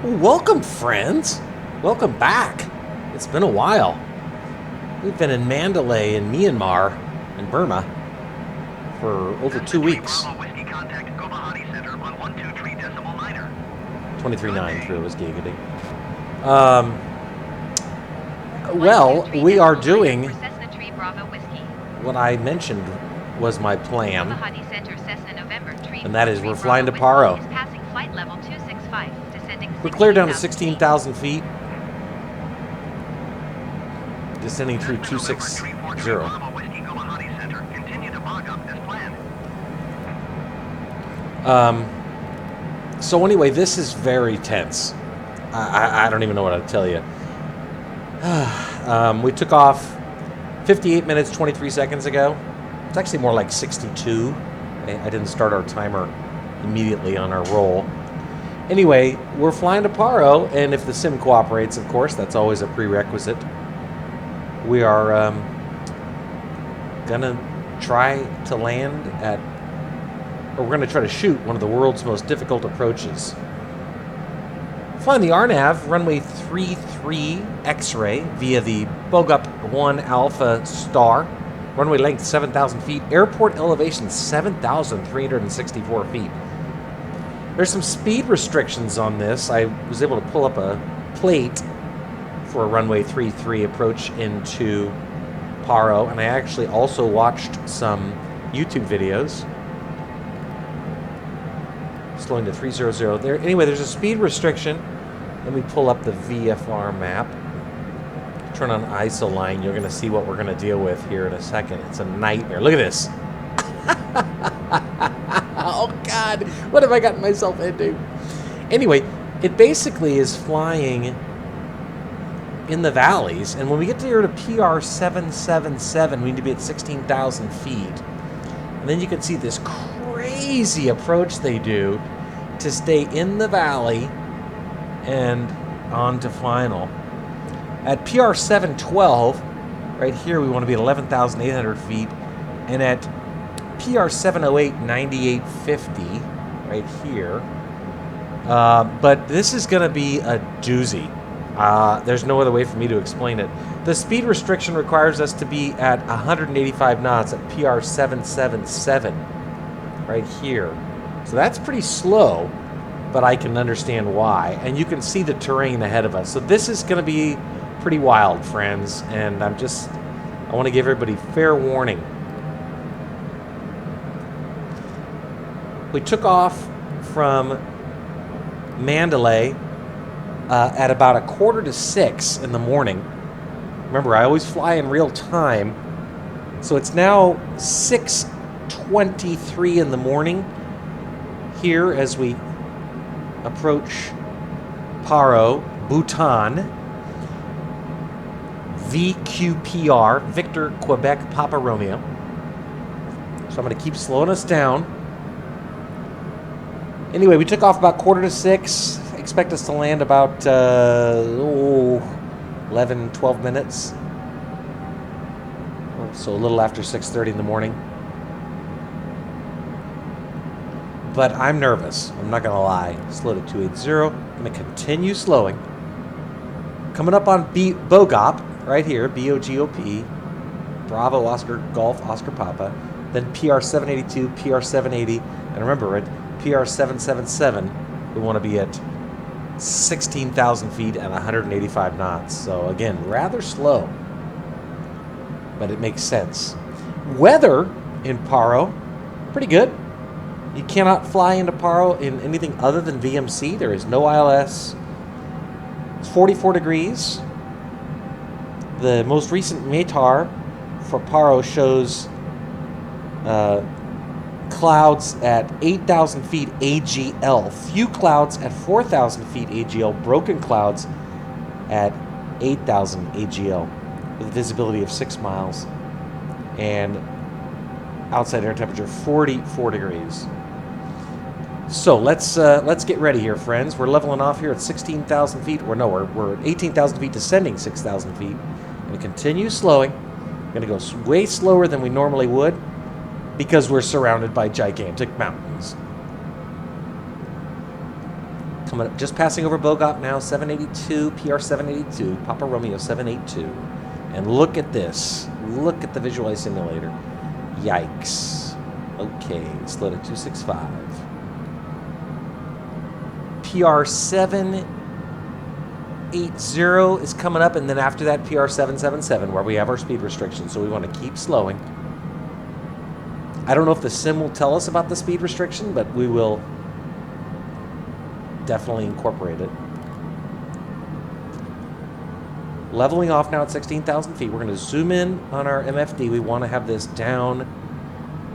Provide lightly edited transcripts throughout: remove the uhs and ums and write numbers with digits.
Well, welcome, friends. Welcome back. It's been a while. We've been in Mandalay in Myanmar and Burma for over 2 weeks. 23.9 through was giggity. Well, we are doing what I mentioned was my plan, and that is we're flying to Paro. We're clear down to 16,000 feet, descending through 260. So anyway, this is very tense. I don't even know what to tell you. We took off 58 minutes, 23 seconds ago. It's actually more like 62. I didn't start our timer immediately on our roll. Anyway, we're flying to Paro, and if the sim cooperates, of course, that's always a prerequisite. We are gonna try to land at, or we're gonna try to shoot one of the world's most difficult approaches. Flying the RNAV, runway 33 X-ray via the BOGUP 1 Alpha Star. Runway length 7,000 feet. Airport elevation 7,364 feet. There's some speed restrictions on this. I was able to pull up a plate for a runway 33 approach into Paro, and I actually also watched some YouTube videos. Slowing to 300 there. Anyway, there's a speed restriction. Let me pull up the VFR map. Turn on ISO line. You're going to see what we're going to deal with here in a second. It's a nightmare. Look at this. Oh, God. What have I gotten myself into? Anyway, it basically is flying in the valleys. And when we get here to PR 777, we need to be at 16,000 feet. And then you can see this crazy approach they do to stay in the valley and on to final. At PR 712, right here, we want to be at 11,800 feet. And at PR 708, 9850, right here. But this is going to be a doozy. There's no other way for me to explain it. The speed restriction requires us to be at 185 knots at PR 777, right here. So that's pretty slow, but I can understand why. And you can see the terrain ahead of us. So this is going to be pretty wild, friends. And I want to give everybody fair warning. We took off from Mandalay at about 5:45 in the morning. Remember, I always fly in real time. So it's now 6:23 in the morning here as we approach Paro, Bhutan, VQPR, Victor, Quebec, Papa Romeo. So I'm going to keep slowing us down. Anyway, we took off about 5:45. Expect us to land about 11, 12 minutes. So a little after 6:30 in the morning. But I'm nervous. I'm not going to lie. Slow to 280. I'm going to continue slowing. Coming up on BOGOP, right here, BOGOP, Bravo, Oscar, Golf, Oscar, Papa. Then PR 782, PR 780. And remember, at PR 777, we want to be at 16,000 feet and 185 knots. So again, rather slow, but it makes sense. Weather in Paro, pretty good. You cannot fly into Paro in anything other than VMC. There is no ILS. It's 44 degrees. The most recent METAR for Paro shows clouds at 8,000 feet AGL. Few clouds at 4,000 feet AGL. Broken clouds at 8,000 AGL with a visibility of 6 miles. And outside air temperature 44 degrees. So let's get ready here, friends. We're leveling off here at 16,000 feet. We're at 18,000 feet, descending 6,000 feet. Going to continue slowing. Going to go way slower than we normally would because we're surrounded by gigantic mountains. Coming up, just passing over Bogop now, 782, PR 782, Papa Romeo 782. And look at this. Look at the Visualize Simulator. Yikes. Okay, slow to 265. PR 780 is coming up, and then after that, PR 777, where we have our speed restrictions, so we want to keep slowing. I don't know if the sim will tell us about the speed restriction, but we will definitely incorporate it. Leveling off now at 16,000 feet. We're going to zoom in on our MFD. We want to have this down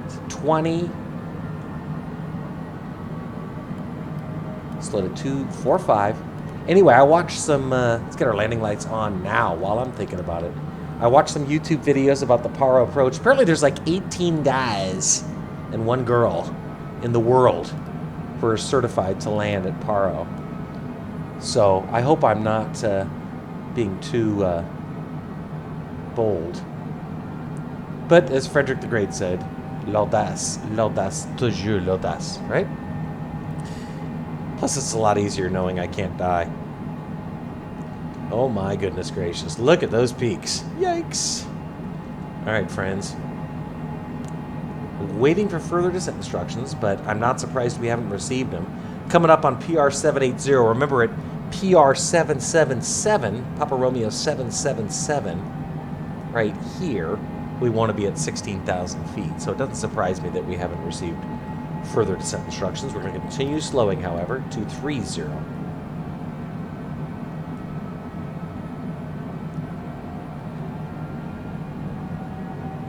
to 20. Slow to 245. Anyway, I watched some, let's get our landing lights on now while I'm thinking about it. I watched some YouTube videos about the Paro approach. Apparently there's like 18 guys and 1 girl in the world who are certified to land at Paro. So I hope I'm not being too bold. But as Frederick the Great said, l'audace, toujours l'audace, right? Plus it's a lot easier knowing I can't die. Oh my goodness gracious, look at those peaks. Yikes. All right, friends. Waiting for further descent instructions, but I'm not surprised we haven't received them. Coming up on PR 780, remember at PR 777, Papa Romeo 777, right here, we want to be at 16,000 feet. So it doesn't surprise me that we haven't received further descent instructions. We're going to continue slowing, however, 230.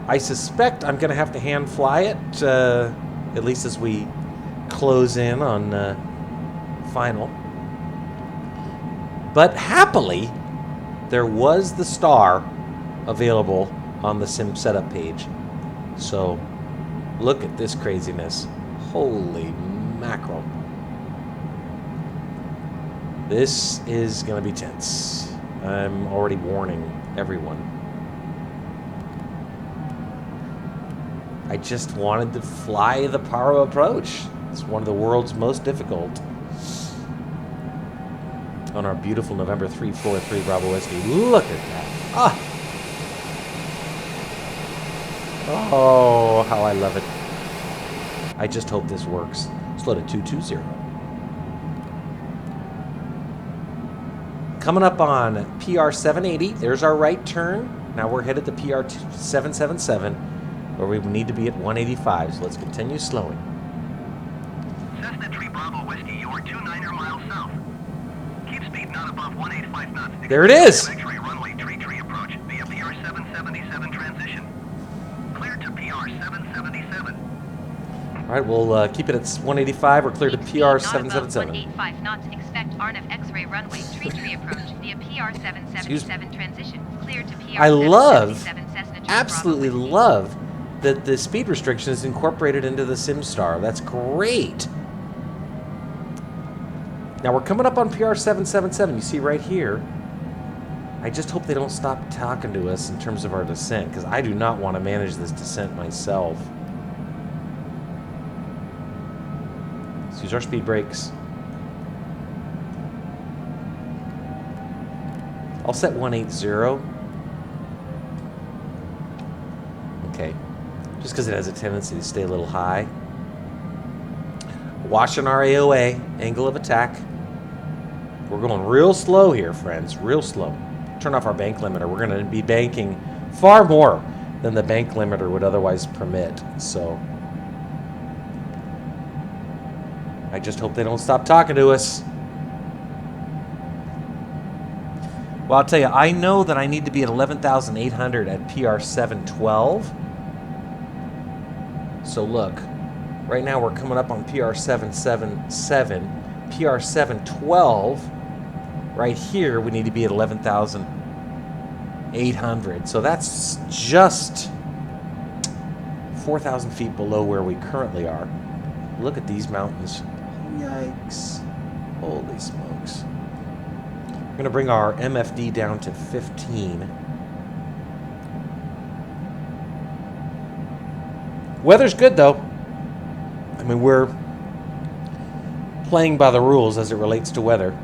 I suspect I'm going to have to hand fly it, at least as we close in on final. But happily, there was the star available on the sim setup page. So look at this craziness. Holy mackerel. This is going to be tense. I'm already warning everyone. I just wanted to fly the Paro approach. It's one of the world's most difficult. On our beautiful November 343 Bravo Whiskey. Look at that. Ah! Oh, how I love it. I just hope this works. Slow to 220. Coming up on PR 780. There's our right turn. Now we're headed to PR 777, where we need to be at 185. So let's continue slowing. Cessna 3 Bravo Whiskey, you're 29er miles south. Keep speed not above 185 knots. There it is. Victory runway tree approach via PR 777 transition. Clear to PR 777. All right, we'll keep it at 185. We're clear to PR 777. 185 knots. Expect RNAV X-ray runway tree approach via PR 777 transition. Clear to PR I love, 777 Cessna 2 absolutely Bravo Whiskey. love that the speed restriction is incorporated into the SimStar. That's great. Now we're coming up on PR 777. You see right here. I just hope they don't stop talking to us in terms of our descent, because I do not want to manage this descent myself. Let's use our speed brakes. I'll set 180. Okay. Just because it has a tendency to stay a little high. Watching our AOA, angle of attack. We're going real slow here, friends. Real slow. Turn off our bank limiter. We're going to be banking far more than the bank limiter would otherwise permit. So I just hope they don't stop talking to us. Well, I'll tell you, I know that I need to be at 11,800 at PR 712. So look, right now we're coming up on PR 777. PR 712, right here, we need to be at 11,800. So that's just 4,000 feet below where we currently are. Look at these mountains. Yikes. Holy smokes. We're going to bring our MFD down to 15. Weather's good, though. I mean, we're playing by the rules as it relates to weather.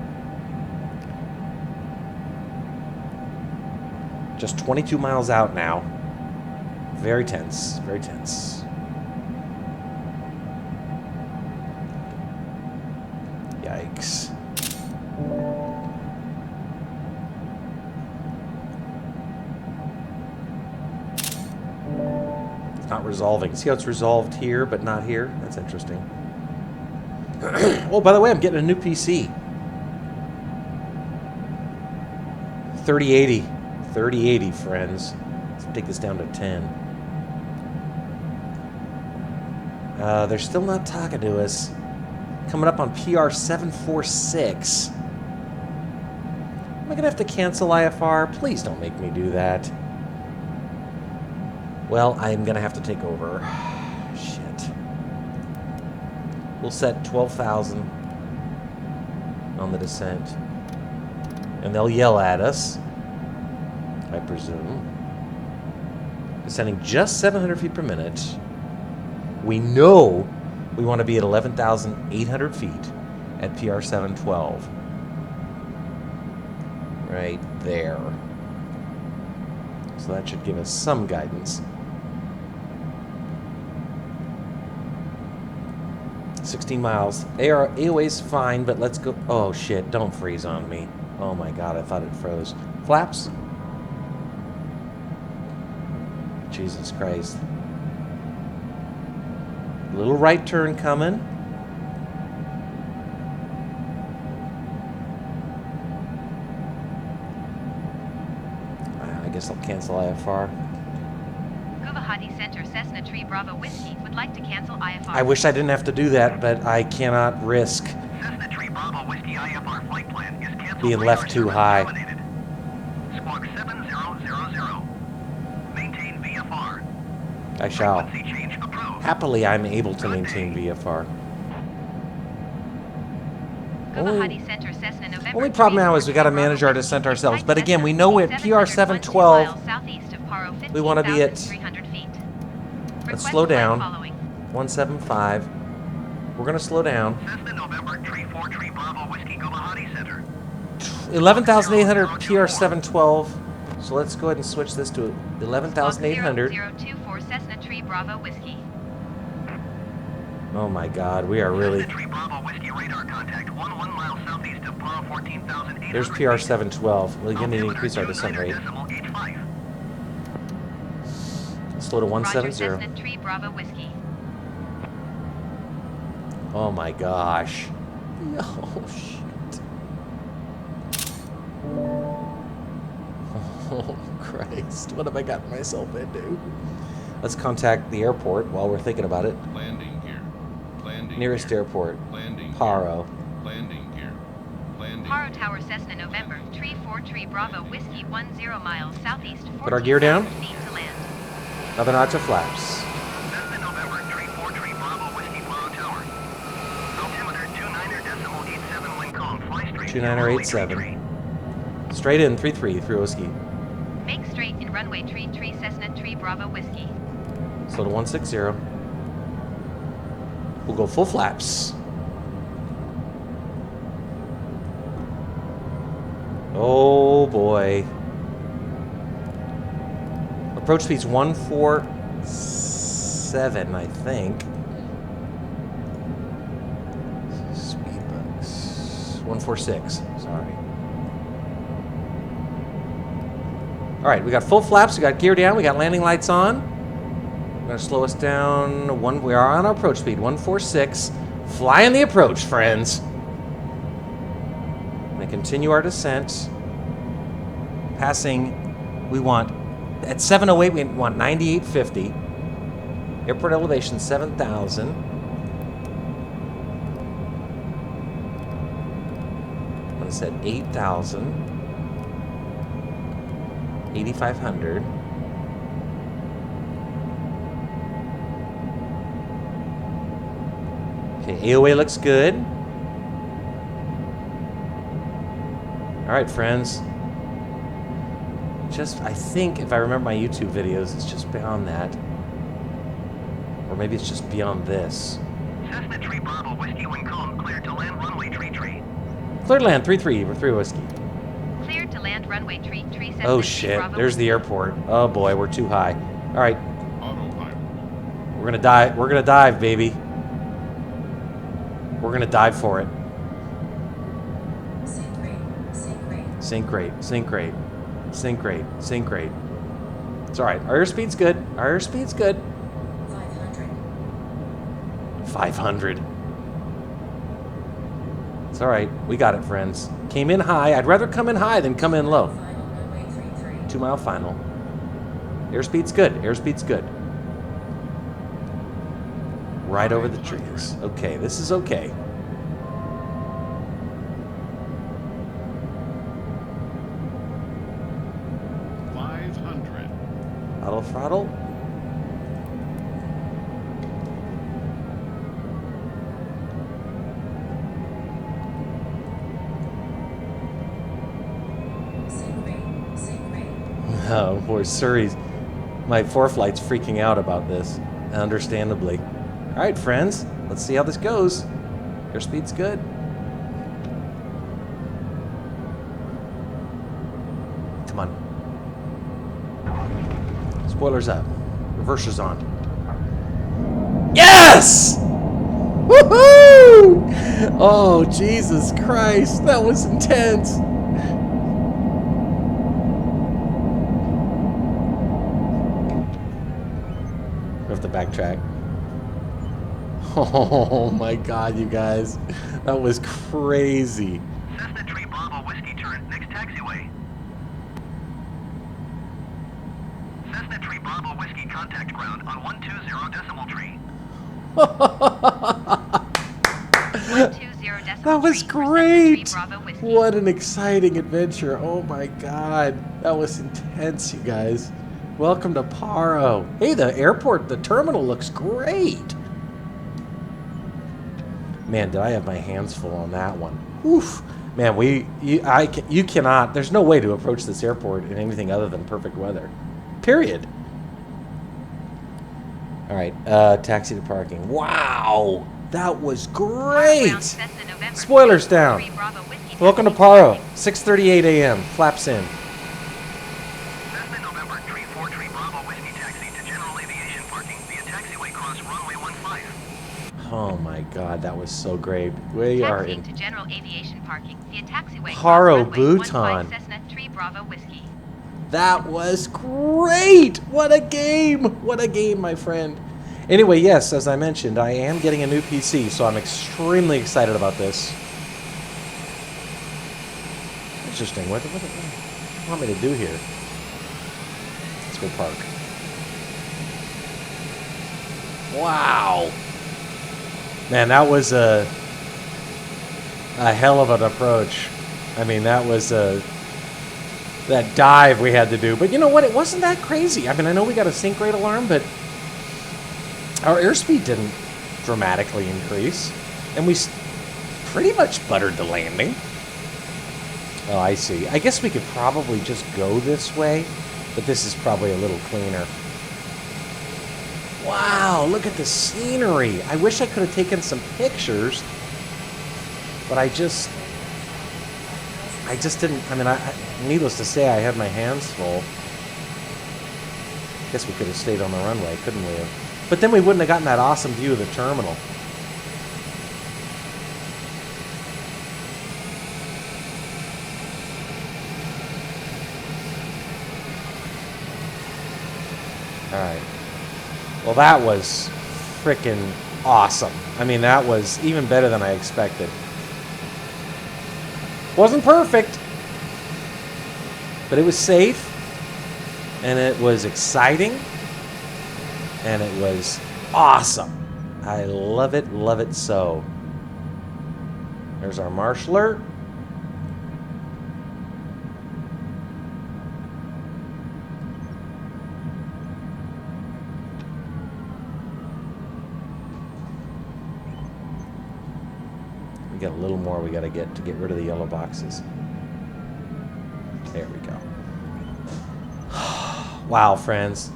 Just 22 miles out now. Very tense, very tense. Yikes. It's not resolving. See how it's resolved here, but not here? That's interesting. Oh, by the way, I'm getting a new PC. 3080. 3080, friends. Let's take this down to 10. They're still not talking to us. Coming up on PR 746. Am I going to have to cancel IFR? Please don't make me do that. Well, I'm going to have to take over. Shit. We'll set 12,000 on the descent. And they'll yell at us, I presume. Descending just 700 feet per minute. We know we want to be at 11,800 feet at PR 712. Right there. So that should give us some guidance. 16 miles. AOA's fine, but let's go. Oh shit, don't freeze on me. Oh my god, I thought it froze. Flaps? Jesus Christ. Little right turn coming. I guess I'll cancel IFR. Guvahati Center Cessna Tree Bravo Whiskey would like to cancel IFR. I wish I didn't have to do that, but I cannot risk Cessna Tree Bravo Whiskey IFR flight plan is canceled. being left too high. Squawk 7000. Maintain VFR. I shall. Frequency change approved. Happily, I'm able to maintain VFR. Guvahati Center Cessna November. Only problem now is we got to manage our descent ourselves. But again, we know we're at PR 712. We want to be at. Let's slow down. 175. We're going to slow down. Cessna November Tree 4 Tree Bravo Whiskey Guvahati Center. 11,800 PR 712. So let's go ahead and switch this to 11,800. 024 Cessna Tree Bravo Whiskey. Oh my God, we are really. Cessna Tree Bravo Whiskey radar contact 11 miles southeast of Paro 14,800. There's PR 712. We're going to increase our descent rate. Slow to 170. Roger, Cessna Tree Bravo Whiskey. Oh my gosh. Oh shit. Oh Christ. What have I gotten myself into? Let's contact the airport while we're thinking about it. Landing gear. Landing Nearest gear. airport. Landing Paro. Gear. Landing gear. Landing Paro gear. Tower Cessna November Tree 4 Tree Bravo Whiskey 10 miles southeast. Put our gear down. 14,000 feet to land. Another notch of flaps. Cessna November Tree 4 Tree Bravo Whiskey Paro Tower. Altimeter 29.87 wind calm. Fly straight. 2987. Straight in 33 through Whiskey. Make straight in runway Tree Cessna Tree Bravo Whiskey. Slow to 160. We'll go full flaps. Oh boy. Approach speed's 147, I think. Speed bugs. 146, sorry. Alright, we got full flaps, we got gear down, we got landing lights on. We're gonna slow us down. We are on our approach speed, 146. Flying the approach, friends. Gonna continue our descent. Passing, we want, at 708, we want 9850. Airport elevation, 7,000. I'm gonna set 8,000. 8,500. Okay, AOA looks good. All right, friends. I think, if I remember my YouTube videos, it's just beyond that. Or maybe it's just beyond this. Cessna Tree Bravo Whiskey wind calm cleared to land Cleared land, 3-3, we're 3 whiskey. Cleared to land runway 337. Oh shit, there's the airport. Oh boy, we're too high. All right, Autopilot. we're gonna dive. We're gonna dive, baby. We're gonna dive for it. Sink rate. Sink rate. Sink rate, sink rate, sink rate, sink rate. It's all right. Our airspeed's good. Our airspeed's good. 500. 500. It's all right. We got it, friends. Came in high. I'd rather come in high than come in low. Final runway 33. 2 mile final. Airspeed's good. Airspeed's good. Right over the trees. Okay, this is okay. Auto throttle. Sink rate. Sink rate. Oh, boy, Surrey's. My ForeFlight's freaking out about this, understandably. All right, friends, let's see how this goes. Airspeed's good. Come on. Spoilers up. Reverser's on. Yes! Woohoo! Oh, Jesus Christ. That was intense. We have to backtrack. Oh my God, you guys. That was crazy. Cessna 3 Bravo Whiskey turn, next taxiway. Cessna 3 Bravo Whiskey contact ground on 120 decimal tree. 120 decimal That was tree for Cessna great. 3 Bravo Whiskey. What an exciting adventure. Oh my God. That was intense, you guys. Welcome to Paro. Hey, the airport, the terminal looks great. Man, did I have my hands full on that one. Oof. Man, you cannot, there's no way to approach this airport in anything other than perfect weather. Period. All right, taxi to parking. Wow, that was great. Spoilers down. Welcome to Paro, 6:38 a.m. Flaps in. Cessna November 343 Bravo Whiskey taxi to general aviation parking via taxiway cross runway 15. Oh my God, that was so great. We are Taxiing in to general aviation parking via taxiway Paro, cross runway Bhutan. 15 Cessna 3 Bravo Whiskey. That was great! What a game! What a game, my friend. Anyway, yes, as I mentioned, I am getting a new PC, so I'm extremely excited about this. Interesting. What do you want me to do here? Let's go park. Wow! Man, that was a hell of an approach. I mean, that was that dive we had to do. But you know what? It wasn't that crazy. I mean, I know we got a sink rate alarm, but our airspeed didn't dramatically increase. And we pretty much buttered the landing. Oh, I see. I guess we could probably just go this way, but this is probably a little cleaner. Wow, look at the scenery. I wish I could have taken some pictures, but I just didn't. I mean, needless to say, I had my hands full. Guess we could have stayed on the runway, couldn't we have? But then we wouldn't have gotten that awesome view of the terminal. All right. Well, that was frickin' awesome. I mean, that was even better than I expected. Wasn't perfect, but it was safe, and it was exciting, and it was awesome. I love it so. There's our marshaller. Got a little more we got to get rid of the yellow boxes. There we go. Wow, friends.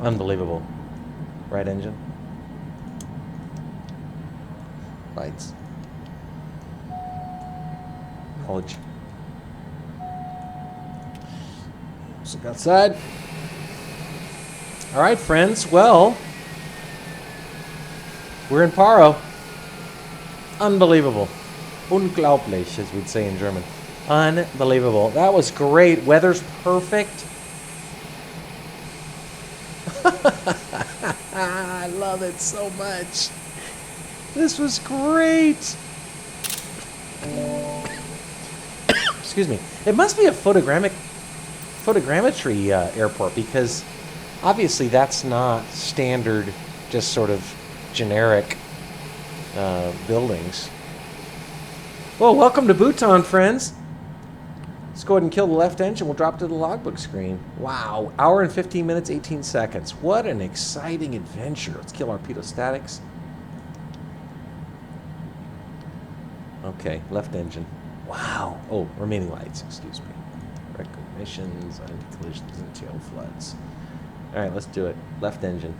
Unbelievable. Right engine. Lights. Knowledge. So go outside. All right, friends. Well, we're in Paro. Unbelievable. Unglaublich, as we'd say in German. Unbelievable. That was great. Weather's perfect. I love it so much. This was great. Excuse me. It must be a photogrammetry airport, because obviously that's not standard, just sort of generic buildings. Well, welcome to Bhutan, friends. Let's go ahead and kill the left engine. We'll drop to the logbook screen. Wow, hour and 15 minutes, 18 seconds. What an exciting adventure. Let's kill our pedostatics. Okay, left engine. Wow. Oh, remaining lights, excuse me. Recognitions, anti-collisions, and tail floods. All right, let's do it. Left engine.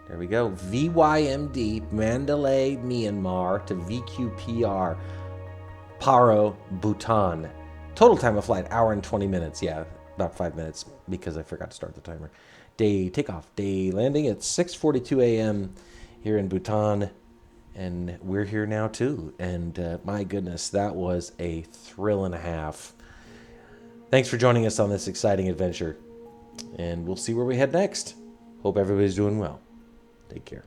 There we go. VYMD, Mandalay, Myanmar to VQPR, Paro, Bhutan. Total time of flight, hour and 20 minutes. Yeah, about 5 minutes because I forgot to start the timer. Day takeoff, day landing at 6:42 a.m. here in Bhutan. And we're here now too. And my goodness, that was a thrill and a half. Thanks for joining us on this exciting adventure. And we'll see where we head next. Hope everybody's doing well. Take care.